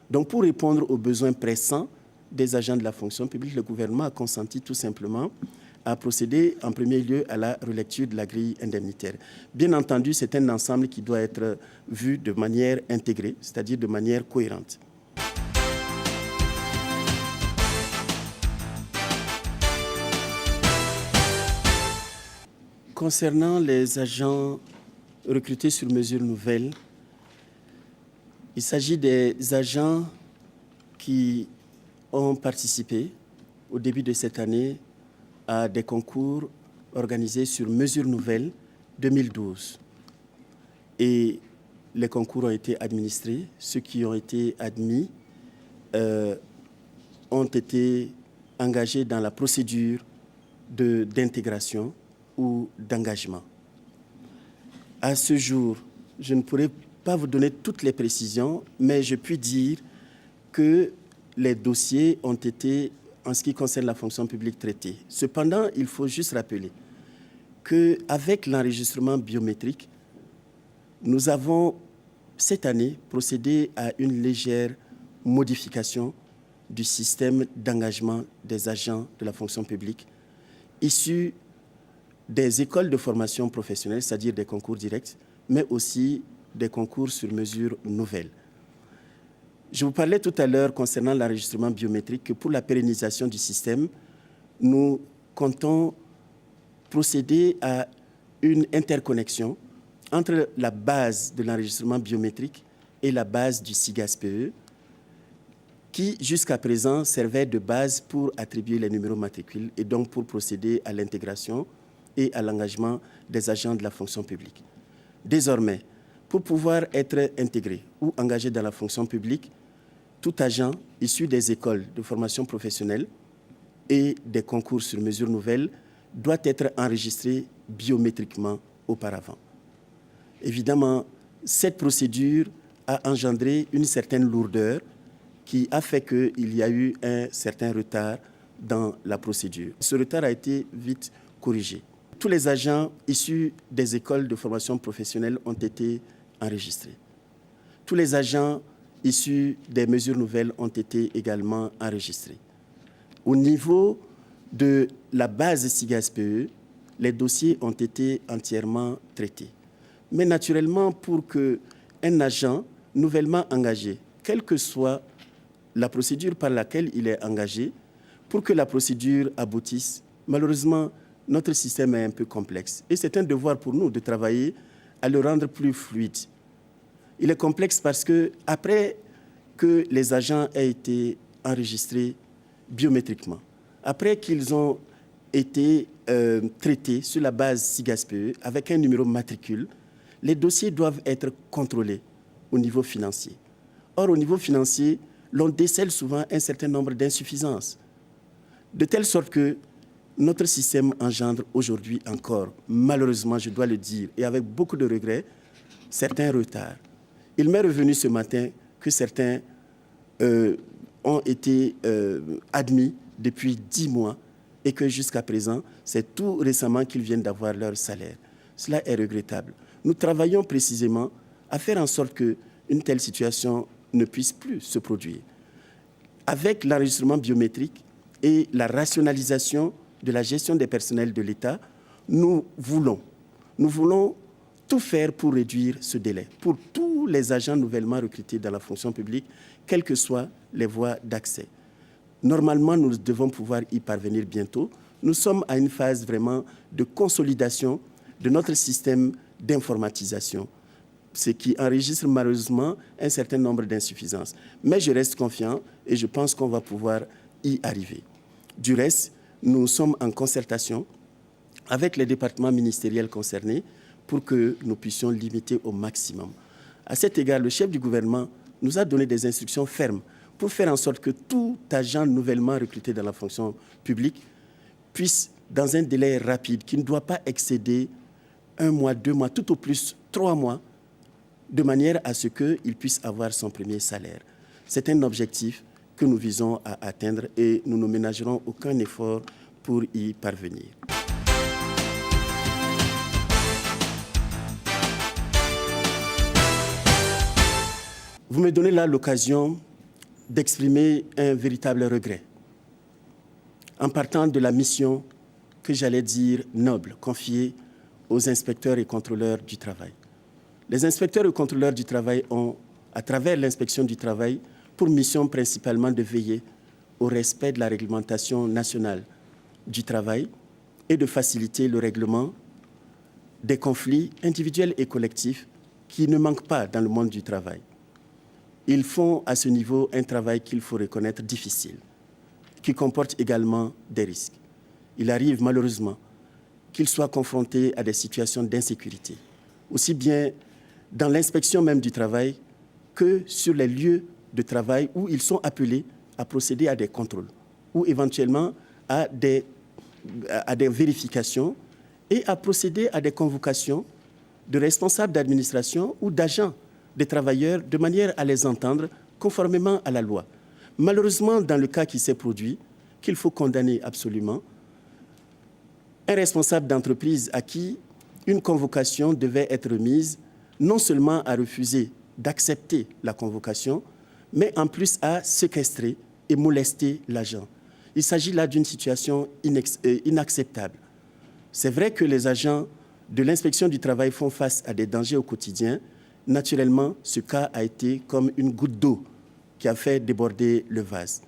Donc, pour répondre aux besoins pressants des agents de la fonction publique, le gouvernement a consenti tout simplement à procéder en premier lieu à la relecture de la grille indemnitaire. Bien entendu, c'est un ensemble qui doit être vu de manière intégrée, c'est-à-dire de manière cohérente. Concernant les agents recrutés sur mesure nouvelle, il s'agit des agents qui ont participé au début de cette année à des concours organisés sur mesure nouvelle 2012. Et les concours ont été administrés. Ceux qui ont été admis ont été engagés dans la procédure d'intégration ou d'engagement. À ce jour, je ne pourrai pas vous donner toutes les précisions, mais je puis dire que les dossiers ont été, en ce qui concerne la fonction publique, traités. Cependant, il faut juste rappeler qu'avec l'enregistrement biométrique, nous avons cette année procédé à une légère modification du système d'engagement des agents de la fonction publique issus des écoles de formation professionnelle, c'est-à-dire des concours directs, mais aussi des concours sur mesure nouvelle. Je vous parlais tout à l'heure concernant l'enregistrement biométrique que pour la pérennisation du système, nous comptons procéder à une interconnexion entre la base de l'enregistrement biométrique et la base du SIGAS-PE, qui jusqu'à présent servait de base pour attribuer les numéros matricules et donc pour procéder à l'intégration et à l'engagement des agents de la fonction publique. Désormais, pour pouvoir être intégré ou engagé dans la fonction publique, tout agent issu des écoles de formation professionnelle et des concours sur mesure nouvelle doit être enregistré biométriquement auparavant. Évidemment, cette procédure a engendré une certaine lourdeur qui a fait qu'il y a eu un certain retard dans la procédure. Ce retard a été vite corrigé. Tous les agents issus des écoles de formation professionnelle ont été enregistrés. Tous les agents issus des mesures nouvelles ont été également enregistrés. Au niveau de la base SIGAS-PE, les dossiers ont été entièrement traités. Mais naturellement, pour qu'un agent nouvellement engagé, quelle que soit la procédure par laquelle il est engagé, pour que la procédure aboutisse, malheureusement, notre système est un peu complexe. Et c'est un devoir pour nous de travailler à le rendre plus fluide. Il est complexe parce que après que les agents aient été enregistrés biométriquement, après qu'ils ont été traités sur la base SIGAS-PE avec un numéro matricule, les dossiers doivent être contrôlés au niveau financier. Or, au niveau financier, l'on décèle souvent un certain nombre d'insuffisances, de telle sorte que notre système engendre aujourd'hui encore, malheureusement, je dois le dire, et avec beaucoup de regrets, certains retards. Il m'est revenu ce matin que certains ont été admis depuis 10 mois et que jusqu'à présent, c'est tout récemment qu'ils viennent d'avoir leur salaire. Cela est regrettable. Nous travaillons précisément à faire en sorte qu'une telle situation ne puisse plus se produire. Avec l'enregistrement biométrique et la rationalisation de la gestion des personnels de l'État, nous voulons tout faire pour réduire ce délai, pour tous les agents nouvellement recrutés dans la fonction publique, quelles que soient les voies d'accès. Normalement, nous devons pouvoir y parvenir bientôt. Nous sommes à une phase vraiment de consolidation de notre système d'informatisation, ce qui enregistre malheureusement un certain nombre d'insuffisances. Mais je reste confiant et je pense qu'on va pouvoir y arriver. Du reste, nous sommes en concertation avec les départements ministériels concernés pour que nous puissions limiter au maximum. À cet égard, le chef du gouvernement nous a donné des instructions fermes pour faire en sorte que tout agent nouvellement recruté dans la fonction publique puisse, dans un délai rapide, qui ne doit pas excéder 1 mois, 2 mois, tout au plus 3 mois, de manière à ce qu'il puisse avoir son premier salaire. C'est un objectif que nous visons à atteindre et nous ne ménagerons aucun effort pour y parvenir. Vous me donnez là l'occasion d'exprimer un véritable regret en partant de la mission que j'allais dire noble, confié aux inspecteurs et contrôleurs du travail. Les inspecteurs et contrôleurs du travail ont, à travers l'inspection du travail, pour mission principalement de veiller au respect de la réglementation nationale du travail et de faciliter le règlement des conflits individuels et collectifs qui ne manquent pas dans le monde du travail. Ils font à ce niveau un travail qu'il faut reconnaître difficile, qui comporte également des risques. Il arrive malheureusement qu'ils soient confrontés à des situations d'insécurité, aussi bien dans l'inspection même du travail que sur les lieux de travail où ils sont appelés à procéder à des contrôles ou éventuellement à des vérifications et à procéder à des convocations de responsables d'administration ou d'agents des travailleurs de manière à les entendre conformément à la loi. Malheureusement, dans le cas qui s'est produit, qu'il faut condamner absolument, un responsable d'entreprise à qui une convocation devait être mise, non seulement à refuser d'accepter la convocation, mais en plus à séquestrer et molester l'agent. Il s'agit là d'une situation inacceptable. C'est vrai que les agents de l'inspection du travail font face à des dangers au quotidien. Naturellement, ce cas a été comme une goutte d'eau qui a fait déborder le vase.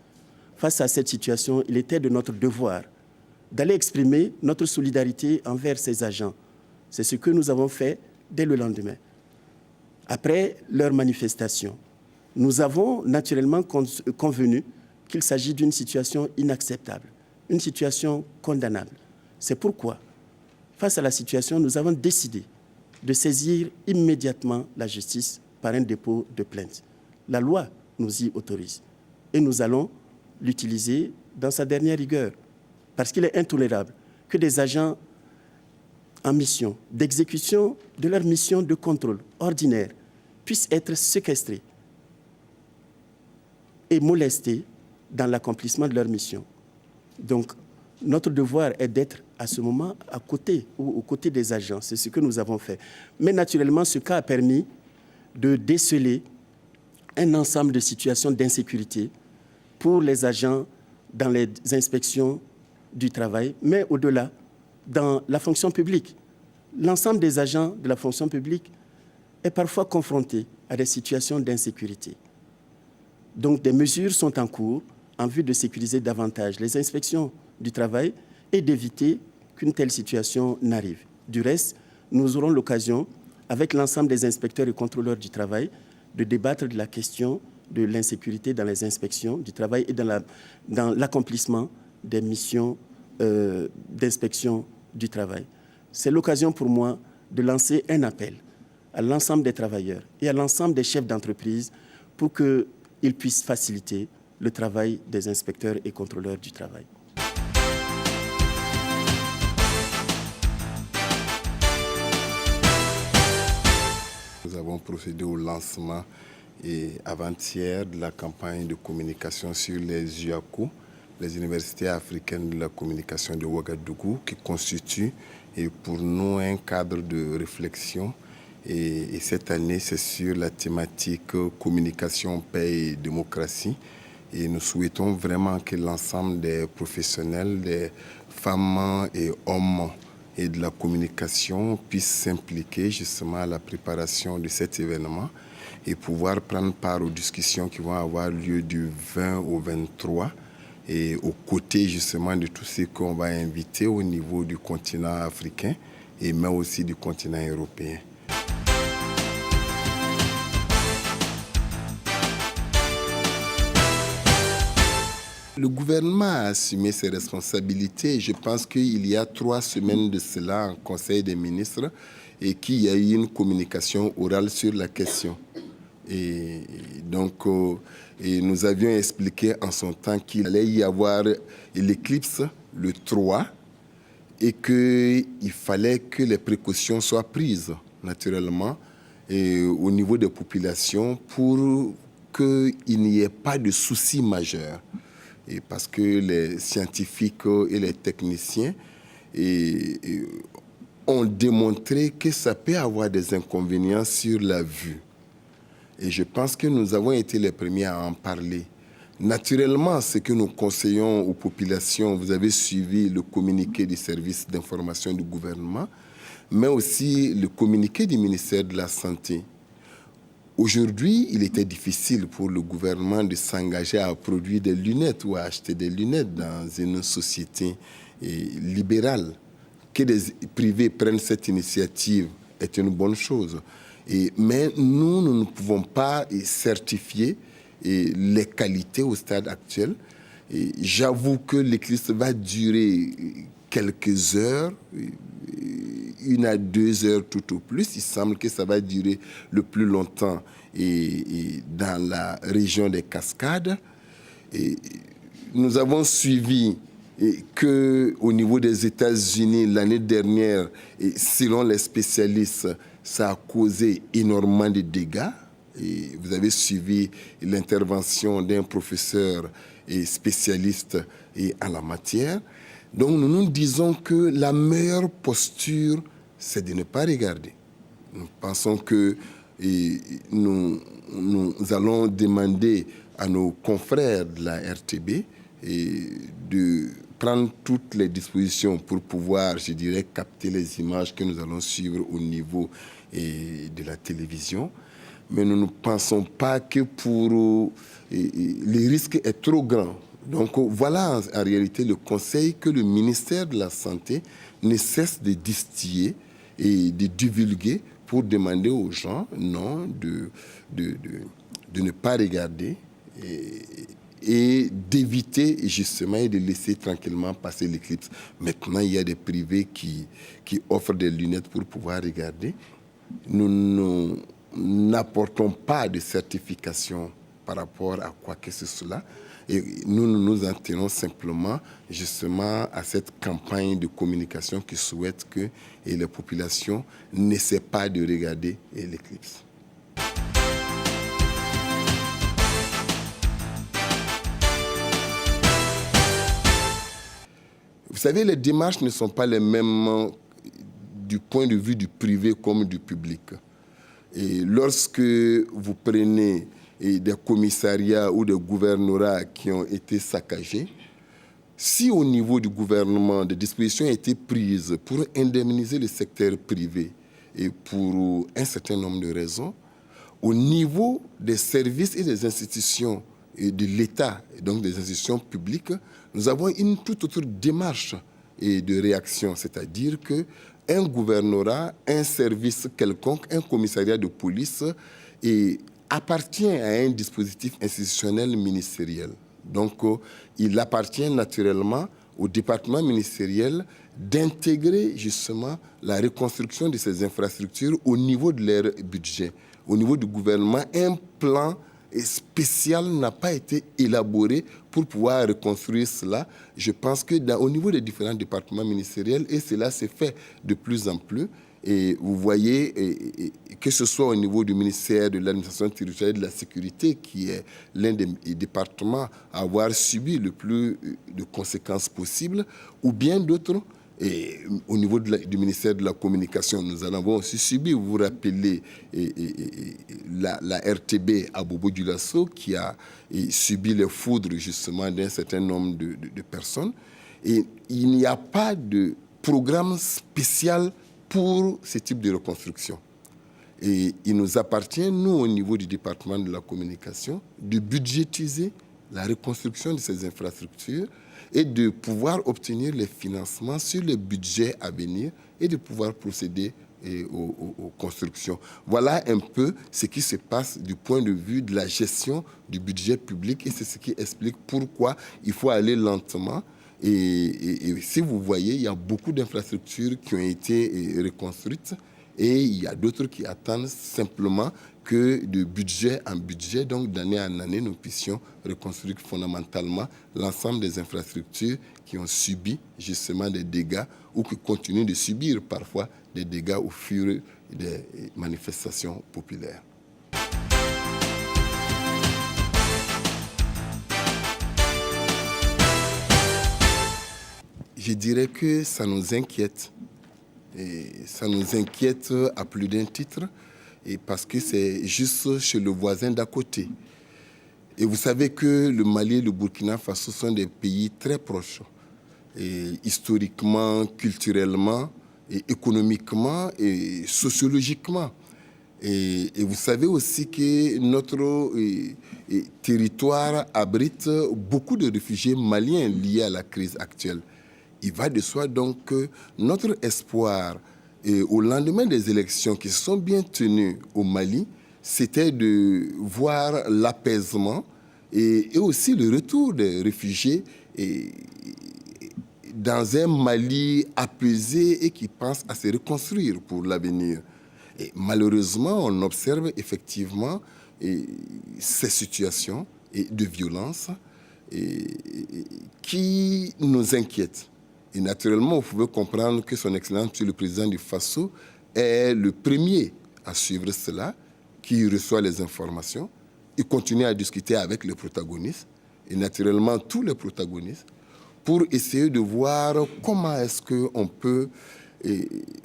Face à cette situation, il était de notre devoir d'aller exprimer notre solidarité envers ces agents. C'est ce que nous avons fait dès le lendemain. Après leur manifestation, nous avons naturellement convenu qu'il s'agit d'une situation inacceptable, une situation condamnable. C'est pourquoi, face à la situation, nous avons décidé de saisir immédiatement la justice par un dépôt de plainte. La loi nous y autorise et nous allons l'utiliser dans sa dernière rigueur parce qu'il est intolérable que des agents en mission d'exécution de leur mission de contrôle ordinaire puissent être séquestrés et molestés dans l'accomplissement de leur mission. Donc, notre devoir est d'être à ce moment à côté ou aux côtés des agents. C'est ce que nous avons fait. Mais naturellement, ce cas a permis de déceler un ensemble de situations d'insécurité pour les agents dans les inspections du travail, mais au-delà, dans la fonction publique. L'ensemble des agents de la fonction publique est parfois confronté à des situations d'insécurité. Donc, des mesures sont en cours en vue de sécuriser davantage les inspections du travail et d'éviter qu'une telle situation n'arrive. Du reste, nous aurons l'occasion, avec l'ensemble des inspecteurs et contrôleurs du travail, de débattre de la question de l'insécurité dans les inspections du travail et dans l'accomplissement des missions d'inspection du travail. C'est l'occasion pour moi de lancer un appel à l'ensemble des travailleurs et à l'ensemble des chefs d'entreprise pour qu'ils puissent faciliter le travail des inspecteurs et contrôleurs du travail. Nous avons procédé au lancement avant-hier de la campagne de communication sur les UACO, les universités africaines de la communication de Ouagadougou, qui constituent pour nous un cadre de réflexion. Et cette année, c'est sur la thématique communication, paix et démocratie. Et nous souhaitons vraiment que l'ensemble des professionnels, des femmes et hommes et de la communication puissent s'impliquer justement à la préparation de cet événement et pouvoir prendre part aux discussions qui vont avoir lieu du 20 au 23 et aux côtés justement de tous ceux qu'on va inviter au niveau du continent africain et même aussi du continent européen. Le gouvernement a assumé ses responsabilités. Je pense qu'il y a 3 semaines de cela en Conseil des ministres et qu'il y a eu une communication orale sur la question. Et donc, nous avions expliqué en son temps qu'il allait y avoir l'éclipse le 3 et qu'il fallait que les précautions soient prises naturellement et au niveau des populations pour qu'il n'y ait pas de soucis majeurs. Et parce que les scientifiques et les techniciens ont démontré que ça peut avoir des inconvénients sur la vue. Et je pense que nous avons été les premiers à en parler. Naturellement, ce que nous conseillons aux populations, vous avez suivi le communiqué du service d'information du gouvernement, mais aussi le communiqué du ministère de la Santé. Aujourd'hui, il était difficile pour le gouvernement de s'engager à produire des lunettes ou à acheter des lunettes dans une société libérale. Que des privés prennent cette initiative est une bonne chose. Mais nous ne pouvons pas certifier les qualités au stade actuel. J'avoue que l'éclipse va durer quelques heures, 1 à 2 heures tout au plus. Il semble que ça va durer le plus longtemps dans la région des Cascades. Nous avons suivi qu'au niveau des États-Unis, l'année dernière, selon les spécialistes, ça a causé énormément de dégâts. Et vous avez suivi l'intervention d'un professeur et spécialiste en la matière. Donc nous disons que la meilleure posture, c'est de ne pas regarder. Nous pensons que nous allons demander à nos confrères de la RTB de prendre toutes les dispositions pour pouvoir, je dirais, capter les images que nous allons suivre au niveau de la télévision. Mais nous ne pensons pas que le risque est trop grand. Donc voilà en réalité le conseil que le ministère de la Santé ne cesse de distiller et de divulguer pour demander aux gens de ne pas regarder et d'éviter justement et de laisser tranquillement passer l'éclipse. Maintenant, il y a des privés qui offrent des lunettes pour pouvoir regarder. Nous n'apportons pas de certification par rapport à quoi que ce soit. Et nous en tenons simplement justement à cette campagne de communication qui souhaite que les populations n'essaient pas de regarder l'éclipse. Vous savez, les démarches ne sont pas les mêmes du point de vue du privé comme du public. Et lorsque vous prenez des commissariats ou des gouvernorats qui ont été saccagés, si au niveau du gouvernement, des dispositions ont été prises pour indemniser le secteur privé et pour un certain nombre de raisons, au niveau des services et des institutions de l'État, et donc des institutions publiques, nous avons une toute autre démarche de réaction, c'est-à-dire qu'un gouvernorat, un service quelconque, un commissariat de police appartient à un dispositif institutionnel ministériel. Donc, il appartient naturellement au département ministériel d'intégrer justement la reconstruction de ces infrastructures au niveau de leur budget. Au niveau du gouvernement, un plan spécial n'a pas été élaboré pour pouvoir reconstruire cela. Je pense qu'au niveau des différents départements ministériels, et cela s'est fait de plus en plus, et vous voyez, que ce soit au niveau du ministère de l'administration territoriale et de la sécurité, qui est l'un des départements à avoir subi le plus de conséquences possibles, ou bien d'autres, et au niveau du ministère de la Communication, nous en avons aussi subi. Vous vous rappelez la RTB à Bobo-Dioulasso qui a subi les foudres justement d'un certain nombre de personnes. Et il n'y a pas de programme spécial pour ce type de reconstruction. Et il nous appartient, nous, au niveau du département de la communication, de budgétiser la reconstruction de ces infrastructures et de pouvoir obtenir les financements sur les budgets à venir et de pouvoir procéder aux constructions. Voilà un peu ce qui se passe du point de vue de la gestion du budget public et c'est ce qui explique pourquoi il faut aller lentement. Et si vous voyez, il y a beaucoup d'infrastructures qui ont été reconstruites et il y a d'autres qui attendent simplement que de budget en budget, donc d'année en année, nous puissions reconstruire fondamentalement l'ensemble des infrastructures qui ont subi justement des dégâts ou qui continuent de subir parfois des dégâts au fur des manifestations populaires. Je dirais que ça nous inquiète. Et ça nous inquiète à plus d'un titre, et parce que c'est juste chez le voisin d'à côté. Et vous savez que le Mali et le Burkina Faso sont des pays très proches, et historiquement, culturellement, et économiquement et sociologiquement. Et vous savez aussi que notre territoire abrite beaucoup de réfugiés maliens liés à la crise actuelle. Il va de soi donc que notre espoir au lendemain des élections qui se sont bien tenues au Mali, c'était de voir l'apaisement et aussi le retour des réfugiés dans un Mali apaisé et qui pense à se reconstruire pour l'avenir. Et malheureusement, on observe effectivement ces situations de violence qui nous inquiètent. Et naturellement, vous pouvez comprendre que son Excellence, M. le Président du Faso, est le premier à suivre cela, qui reçoit les informations. Il continue à discuter avec les protagonistes, et naturellement tous les protagonistes, pour essayer de voir comment est-ce qu'on peut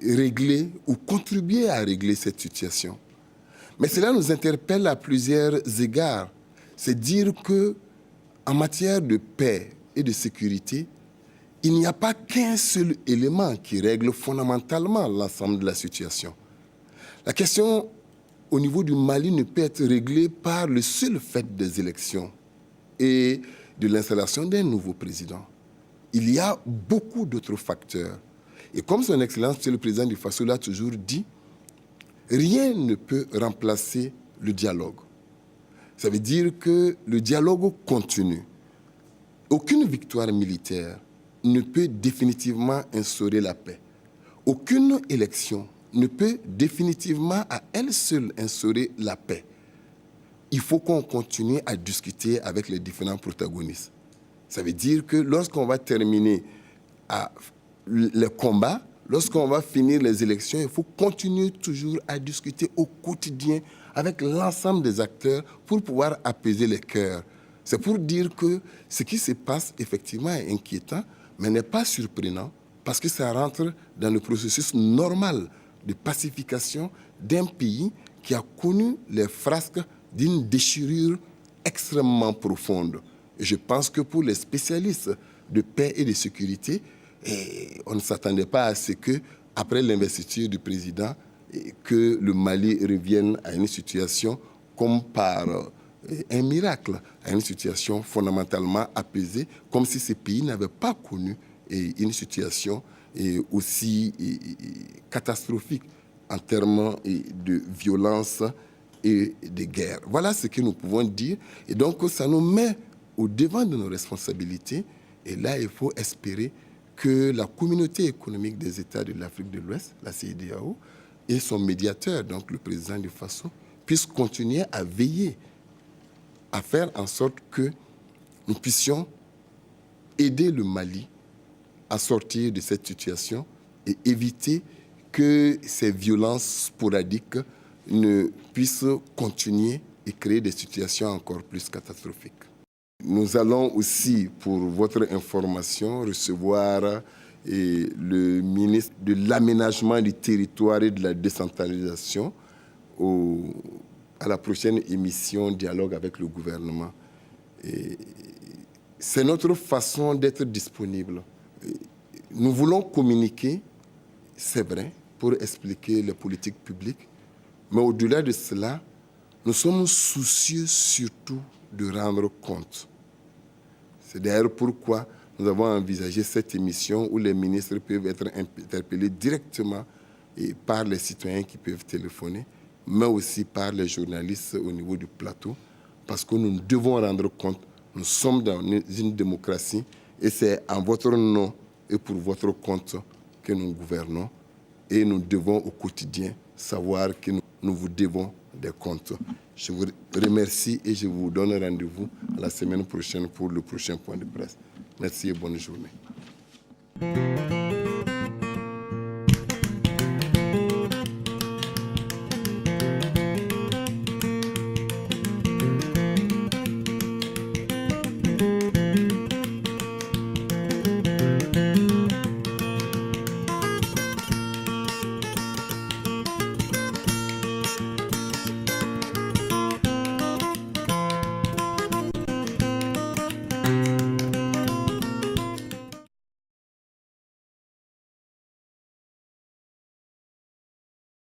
régler ou contribuer à régler cette situation. Mais cela nous interpelle à plusieurs égards. C'est dire qu'en matière de paix et de sécurité, il n'y a pas qu'un seul élément qui règle fondamentalement l'ensemble de la situation. La question au niveau du Mali ne peut être réglée par le seul fait des élections et de l'installation d'un nouveau président. Il y a beaucoup d'autres facteurs. Et comme son Excellence, M. le Président du Faso l'a toujours dit, rien ne peut remplacer le dialogue. Ça veut dire que le dialogue continue. Aucune victoire militaire ne peut définitivement instaurer la paix. Aucune élection ne peut définitivement à elle seule instaurer la paix. Il faut qu'on continue à discuter avec les différents protagonistes. Ça veut dire que lorsqu'on va terminer les combats, lorsqu'on va finir les élections, il faut continuer toujours à discuter au quotidien avec l'ensemble des acteurs pour pouvoir apaiser les cœurs. C'est pour dire que ce qui se passe effectivement est inquiétant, mais n'est pas surprenant parce que ça rentre dans le processus normal de pacification d'un pays qui a connu les frasques d'une déchirure extrêmement profonde. Et je pense que pour les spécialistes de paix et de sécurité, on ne s'attendait pas à ce que, après l'investiture du président, que le Mali revienne à une situation comme par un miracle, à une situation fondamentalement apaisée, comme si ce pays n'avait pas connu une situation aussi catastrophique en termes de violence et de guerre. Voilà ce que nous pouvons dire. Et donc, ça nous met au devant de nos responsabilités. Et là, il faut espérer que la communauté économique des États de l'Afrique de l'Ouest, la CEDEAO, et son médiateur, donc le président du Faso, puissent continuer à veiller, à faire en sorte que nous puissions aider le Mali à sortir de cette situation et éviter que ces violences sporadiques ne puissent continuer et créer des situations encore plus catastrophiques. Nous allons aussi, pour votre information, recevoir le ministre de l'Aménagement du territoire et de la décentralisation à la prochaine émission Dialogue avec le gouvernement. C'est notre façon d'être disponible. Nous voulons communiquer, c'est vrai, pour expliquer les politiques publiques, mais au-delà de cela, nous sommes soucieux surtout de rendre compte. C'est d'ailleurs pourquoi nous avons envisagé cette émission où les ministres peuvent être interpellés directement par les citoyens qui peuvent téléphoner, mais aussi par les journalistes au niveau du plateau, parce que nous devons rendre compte. Nous sommes dans une démocratie et c'est en votre nom et pour votre compte que nous gouvernons. Et nous devons au quotidien savoir que nous vous devons des comptes. Je vous remercie et je vous donne rendez-vous la semaine prochaine pour le prochain point de presse. Merci et bonne journée.